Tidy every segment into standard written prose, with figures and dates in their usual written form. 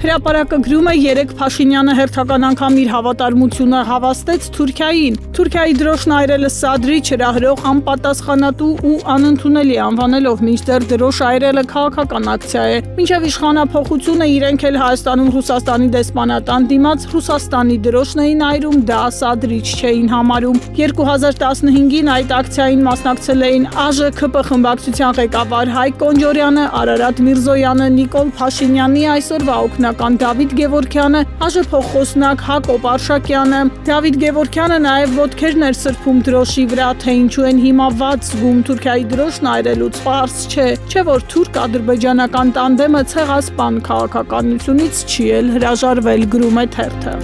Հրապարակը գրում է 3 Փաշինյանը հերթական անգամ իր հավատարմությունը հավաստեց Թուրքիային։ Թուրքիայի դրոշն այրելը սադրիչ, հրահրող, անպատասխանատու ու անընդունելի անվանելով, մինչդեռ դրոշ այրելը քաղաքական ակցիա է։ Մինչև իշխանափոխությունը իրենք էլ Հայաստանում Ռուսաստանի դեսպանատան դիմաց Ռուսաստանի դրոշն էին այրում, դա սադրիչ չէին համարում։ 2015-ին այդ ակցիային մասնակցել էին ԱԺՔՊ խմբակցության ղեկավար Հայկ Կոնջորյանը, Արարատ Միրզոյանը, Նիկոլ Փաշինյանի այսօրվա օգնական Դավիթ Գևորգյանը, ԱԺ փոխխոսնակ Հակոբ Արշակյանը։ Դավիթ Գևորգյանը նաև ոտքերն էր սրբում դրոշի վրա, թե ինչու են հիմա վատ զգում Թուրքիայի դրոշն այրելուց պարզ չէ որ թուրք-ադրբեջանական տանդեմը ցեղասպան քաղաքականությունից չի էլ հրաժարվել, գրում է թերթը։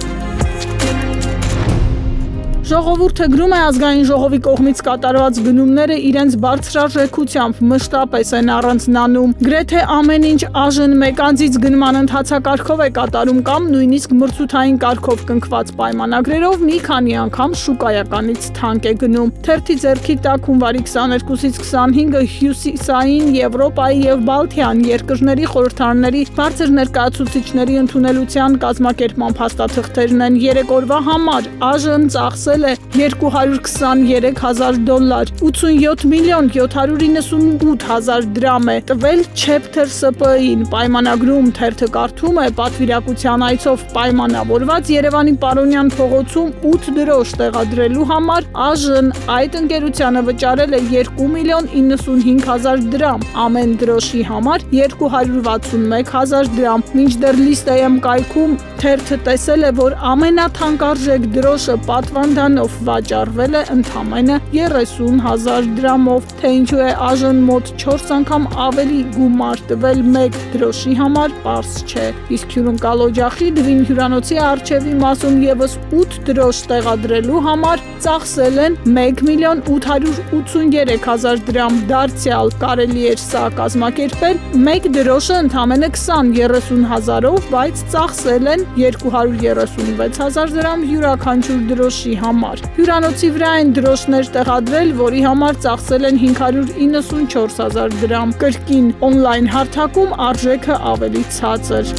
Ժողովուրդը գրում է ազգային ժողովի կողմից կատարված գնումները իրենց բարձրարժեքությամբ մշտապես են առանձնանում։ Գրեթե ամեն ինչ ԱԺ-ն մեկ անձից գնման ընթացակարգով է կատարում կամ նույնիսկ մրցութային կարգով կնքված պայմանագրերով մի քանի անգամ շուկայականից թանկ է գնում։ Թերթի ձեռքի տակ հունվարի 22-ից 25-ը Հյուսիսային Եվրոպայի եւ Բալթյան երկրների խորհրդարանների բարձր ներկայացուցիչների ընդունելության կազմակերպման փաստաթղթերն են։ 3 օրվա համար ԱԺ-ն ծախսել $223,000, 87 միլիոն 798 հազար դրամ է տվել Chapter SP-ին։ Պայմանագրում թերթը կարդում է պատվիրակության այցով պայմանավորված Երևանի Պարոնյան փողոցում 8 դրոշ տեղադրելու համար ԱԺ-ն այդ ընկերությանը վճարել է 2 միլիոն 95 հազար դրամ, ամեն դրոշի համար 261,000 դրամ։ Մինչդեռ List.am կայքում թերթը տեսել է, որ ամենաթանկարժեք դրոշը պատվանդանով վաճառվել է ընդամենը 30,000 դրամով, թե ինչու է ԱԺ-ն մոտ 4 անգամ ավելի գումար տվել մեկ դրոշի համար, պարզ չէ։ Իսկ հյուրընկալ օջախի Դվին հյուրանոցի առջևի մասում եւս 8 դրոշ տեղադրելու համար ծախսել են 1 միլիոն 883 հազար դրամ։ Դարձյալ կարելի էր սա կազմակերպել մեկ դրոշը ընդամենը 20-30 հազարով, բայց ծախսել են 236 հազար դրամ յուրաքանչյուր դրոշի համար։ Հյուրանոցի վրա են դրոշներ տեղադրել, որի համար ծախսել են 594 հազար դրամ։ Կրկին օնլայն հարթակում արժեքը ավելի ցածր։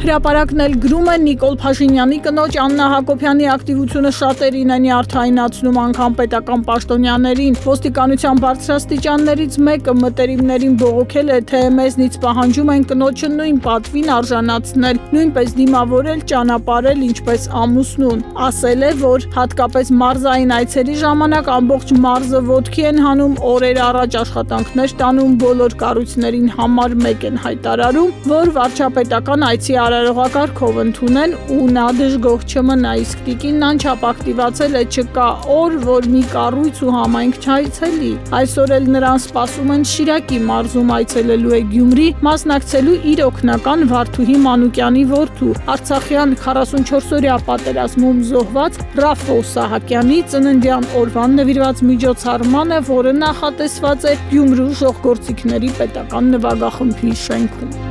Հրապարակն էլ գրում է Նիկոլ Փաշինյանի կնոջ Աննա Հակոբյանի ակտիվությունը շատերին են նյարդայնացնում, անգամ պետական պաշտոնյաներին։ Ոստիկանության բարձրաստիճաններից մեկը մտերիմներին բողոքել է, թե մեզնից պահանջում են կնոջը նույն պատվին արժանացնել, նույնպես դիմավորել, ճանապարհել, ինչպես ամուսնուն։ Ասել է, որ հատկապես մարզային այցերի ժամանակ ամբողջ մարզը ոտքի են հանում, օրեր առաջ աշխատանքներ տանում, բոլոր կառույցներին համար մեկ են հայտարարում, որ վարչապետական այցի արարողակարգով ընդունեն ու նա դժգոհ չմնա, իսկ տիկինն անչափ ակտիվացել է, չկա օր, որ մի կառույց ու համայնք չայցելի։ Այսօր էլ նրան սպասում են Շիրակի մարզում, այցելելու է Գյումրի, մասնակցելու իր օգնական Վարդուհի Մանուկյանի որդու, Արցախյան 44-օրյա պատերազմում զոհված Ռաֆո Սահակյանի ծննդյան օրվան նվիրված միջոցառմանը, որը նախատեսված է Գյումրու ժողգործիքների պետական նվագախմբի շենքում։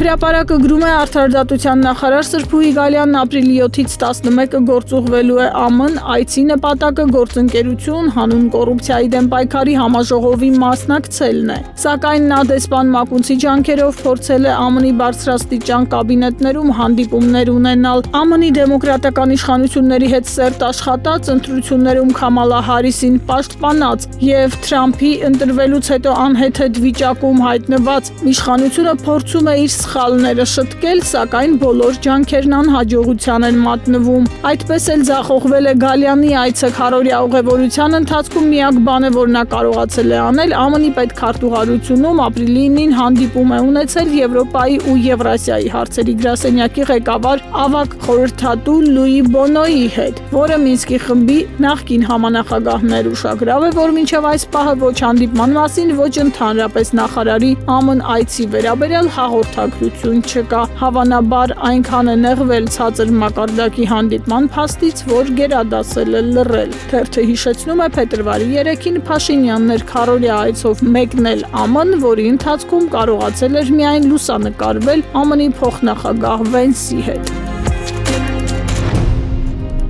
Հրապարակը գրում է արդարադատության նախարար Սրբուհի Գալյանն ապրիլի 7-ից 11-ը գործուղվելու է ԱՄՆ, այցի նպատակը գործընկերություն հանուն կոռուպցիայի դեմ պայքարի համաժողովի մասնակցելն է։ Սակայն նա դեսպան Մակունցի ջանքերով փորձել է ԱՄՆ-ի բարձրաստիճան կաբինետներում հանդիպումներ ունենալ, ԱՄՆ-ի դեմոկրատական իշխանությունների հետ սերտ աշխատած, ընտրություններում Քամալա Հարիսին պաշտպանած եւ Թրամփի ընտրվելուց հետո անհեթեթ վիճակում հայտնված իշխանությունը փորձում է իր սխալները շտկել, սակայն բոլոր ջանքերն անհաջողության են մատնվում։ Այդպես էլ ձախողվել է Գալյանի այցը քառօրյա ուղևորության ընթացքում միակ բանը, որ նա կարողացել է անել, ԱՄՆ-ի պետքարտուղարությունում ապրիլի 9-ին հանդիպում է ունեցել Եվրոպայի ու Եվրասիայի հարցերի գրասենյակի ղեկավար ավագ խորհրդատու Լուի Բոնոյի հետ, որը Մինսկի խմբի նախկին համանախագահն էր։ Ուշագրավ է, որ մինչև այս պահը ոչ հանդիպման մասին, ոչ ընդհանրապես նախարարի ԱՄՆ այցի վերաբերյալ հաղորդագրություն չկա։ Հավանաբար այնքան է նեղվել ցածր մակարդակի հանդիպման փաստից, որ գերադասել է լռել։ Թերթը հիշեցնում է փետրվարի 3-ին Փաշինյաններ քառօրյա այցով մեկնել ԱՄՆ, որի ընթացքում կարողացել էր միայն լուսանկարվել ԱՄՆ-ի փոխնախագահ Վենսի հետ։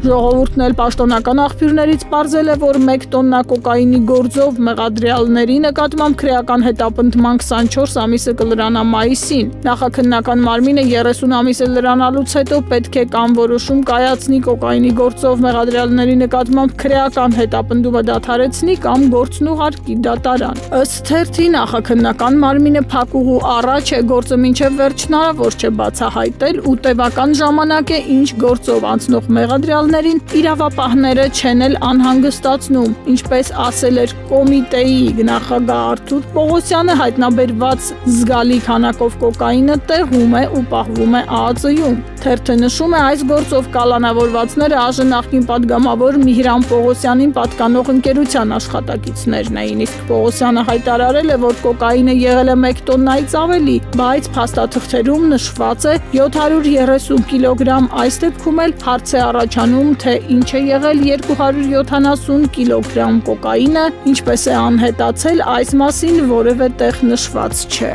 Ժողովուրդն էլ պաշտոնական աղբյուրներից պարզել է, որ 1 տոննա կոկաինի գործով մեղադրյալների նկատմամբ քրեական հետապնդման 24 ամիսը կլրանա մայիսին։ Նախաքննական մարմինը 30 ամիս լրանալուց հետո պետք է կամ որոշում կայացնի կոկաինի գործով մեղադրյալների նկատմամբ քրեական հետապնդումը դադարեցնի կամ գործն ուղարկի դատարան։ Ըստ թերթի նախաքննական մարմինը փակուղու առաջ է, գործը մինչև վերջ հնարավոր չէ բացահայտել ու տևական ժամանակ է, ինչ գործով անցնող մեղադրյալներին իրավապահները չեն էլ անհանգստացնում։ Ինչպես ասել էր կոմիտեի նախագահ Արթուր Պողոսյանը, հայտնաբերված զգալի քանակով կոկաինը տեղում է ու պահվում է ԱԱԾ-ում։ Թերթը նշում է, այս գործով կալանավորվածները ԱԺ նախկին պատգամավոր Միհրան Պողոսյանին պատկանող ընկերության աշխատակիցներն էին, իսկ Պողոսյանը հայտարարել է, որ կոկաինը եղել է 1 տոննայից ավելի, բայց փաստաթղթերում նշված է 730 կիլոգրամ, այս դեպքում էլ հարց է առաջանում, թե ինչ է եղել 270 կիլոգրամ կոկաինը, ինչպես է անհետացել, այս մասին որևէ տեղ նշված չէ։